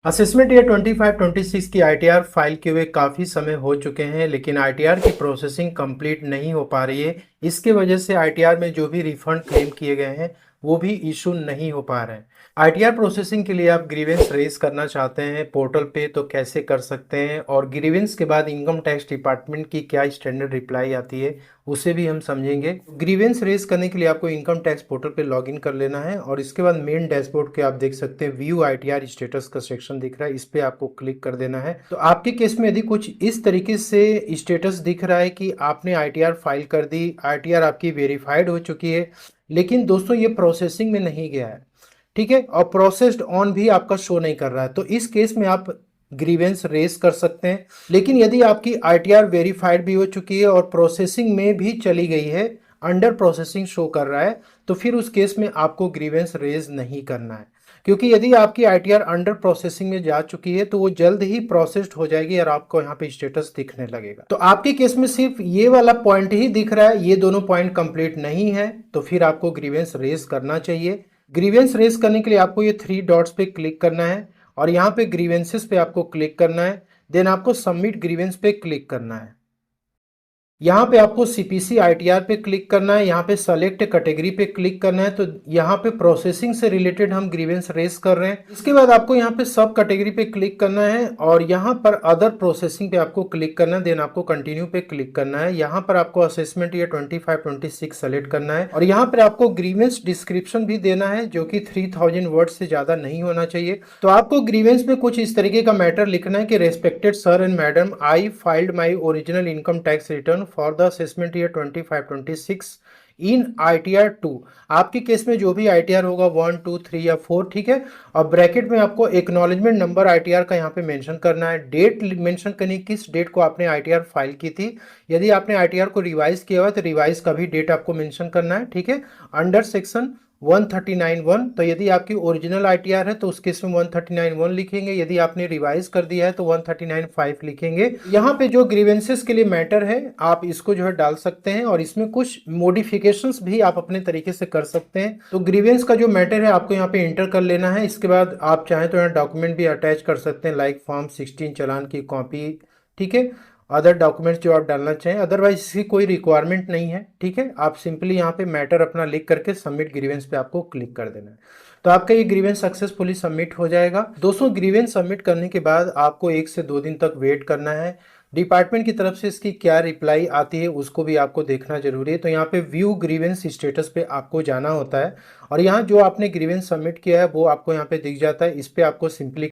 Assessment year 25-26 की ITR file किए हुए काफ़ी समय हो चुके हैं, लेकिन आईटीआर की प्रोसेसिंग कंप्लीट नहीं हो पा रही है। इसके वजह से आईटीआर में जो भी रिफंड क्लेम किए गए हैं वो भी इशू नहीं हो पा रहे हैं। आईटीआर प्रोसेसिंग के लिए आप ग्रीवेंस रेज करना चाहते हैं पोर्टल पे तो कैसे कर सकते हैं, और ग्रीवेंस के बाद इनकम टैक्स डिपार्टमेंट की क्या स्टैंडर्ड रिप्लाई आती है उसे भी हम समझेंगे। ग्रीवेंस रेज करने के लिए आपको इनकम टैक्स पोर्टल पे लॉगिन कर लेना है और इसके बाद मेन डैशबोर्ड के आप देख सकते हैं व्यू आईटीआर स्टेटस का सेक्शन दिख रहा है, इस पे आपको क्लिक कर देना है। तो आपके केस में यदि कुछ इस तरीके से स्टेटस दिख रहा है कि आपने आईटीआर फाइल कर दी, आईटीआर आपकी वेरीफाइड हो चुकी है, लेकिन दोस्तों ये प्रोसेसिंग में नहीं गया है, ठीक है, और प्रोसेस्ड ऑन भी आपका शो नहीं कर रहा है, तो इस केस में आप ग्रीवेंस रेज कर सकते हैं। लेकिन यदि आपकी आईटीआर वेरीफाइड भी हो चुकी है और प्रोसेसिंग में भी चली गई है, अंडर प्रोसेसिंग शो कर रहा है, तो फिर उस केस में आपको ग्रीवेंस रेज नहीं करना है, क्योंकि यदि आपकी आईटीआर अंडर प्रोसेसिंग में जा चुकी है तो वो जल्द ही प्रोसेस्ड हो जाएगी और आपको यहाँ पे स्टेटस दिखने लगेगा। तो आपके केस में सिर्फ ये वाला पॉइंट ही दिख रहा है, ये दोनों पॉइंट कंप्लीट नहीं है, तो फिर आपको ग्रीवेंस रेज करना चाहिए। ग्रीवेंस रेज करने के लिए आपको ये थ्री डॉट्स पे क्लिक करना है और यहाँ पे ग्रीवेंसेस पे आपको क्लिक करना है, देन आपको सबमिट ग्रीवेंस पे क्लिक करना है। यहाँ पे आपको सीपीसी आईटीआर पे क्लिक करना है, यहाँ पे सेलेक्ट कैटेगरी पे क्लिक करना है। तो यहाँ पे प्रोसेसिंग से रिलेटेड हम ग्रीवेंस रेज कर रहे हैं। इसके बाद आपको यहाँ पे सब कैटेगरी पे क्लिक करना है और यहाँ पर अदर प्रोसेसिंग पे आपको क्लिक करना है, देन आपको कंटिन्यू पे क्लिक करना है। यहाँ पर आपको असेसमेंट ईयर 25-26 सेलेक्ट करना है और यहाँ पर आपको ग्रीवेंस डिस्क्रिप्शन भी देना है जो कि 3000 वर्ड से ज्यादा नहीं होना चाहिए। तो आपको ग्रीवेंस में कुछ इस तरीके का मैटर लिखना है कि respected sir and madam, I filed my original income tax return for the assessment year 25-26 in ITR 2। आपके केस में जो भी आईटीआर होगा 1, 2, 3 या 4, ठीक है। और ब्रैकेट में आपको एक्नॉलेजमेंट नंबर आईटीआर का यहाँ पे मेंशन करना है, डेट मेंशन करनी किस डेट को आपने आईटीआर फाइल की थी। यदि आपने आईटीआर को रिवाइज किया हुआ तो रिवाइज का भी डेट आपको मेंशन करना है, ठीक है। अंडर सेक्शन 139(1), तो यदि आपकी ओरिजिनल आईटीआर है तो उस केस में 139(1) लिखेंगे, यदि आपने रिवाइज कर दिया है तो 139(5) लिखेंगे। यहाँ पे जो ग्रीवेंसेस के लिए मैटर है आप इसको जो है डाल सकते हैं और इसमें कुछ मॉडिफिकेशंस भी आप अपने तरीके से कर सकते हैं। तो ग्रीवेंस का जो मैटर है आपको यहाँ पे एंटर कर लेना है। इसके बाद आप चाहें तो यहाँ डॉक्यूमेंट भी अटैच कर सकते हैं, लाइक फॉर्म 16 चालान की कॉपी, ठीक है, अदर डॉक्यूमेंट्स जो आप डालना चाहें। अदरवाइज इसकी कोई रिक्वायरमेंट नहीं है, ठीक है। आप सिंपली यहाँ पे मैटर अपना लिख करके सबमिट ग्रीवेंस पे आपको क्लिक कर देना है, तो आपका ये ग्रीवेंस सक्सेसफुली सबमिट हो जाएगा। दोस्तों ग्रीवेंस सबमिट करने के बाद आपको 1 से 2 दिन तक वेट करना है। डिपार्टमेंट की तरफ से इसकी क्या रिप्लाई आती है उसको भी आपको देखना जरूरी है। तो यहाँ पे व्यू ग्रीवेंस स्टेटस पे आपको जाना होता है और यहाँ जो आपने ग्रीवेंस सबमिट किया है वो आपको यहाँ पे दिख जाता है, इस पे आपको सिंपली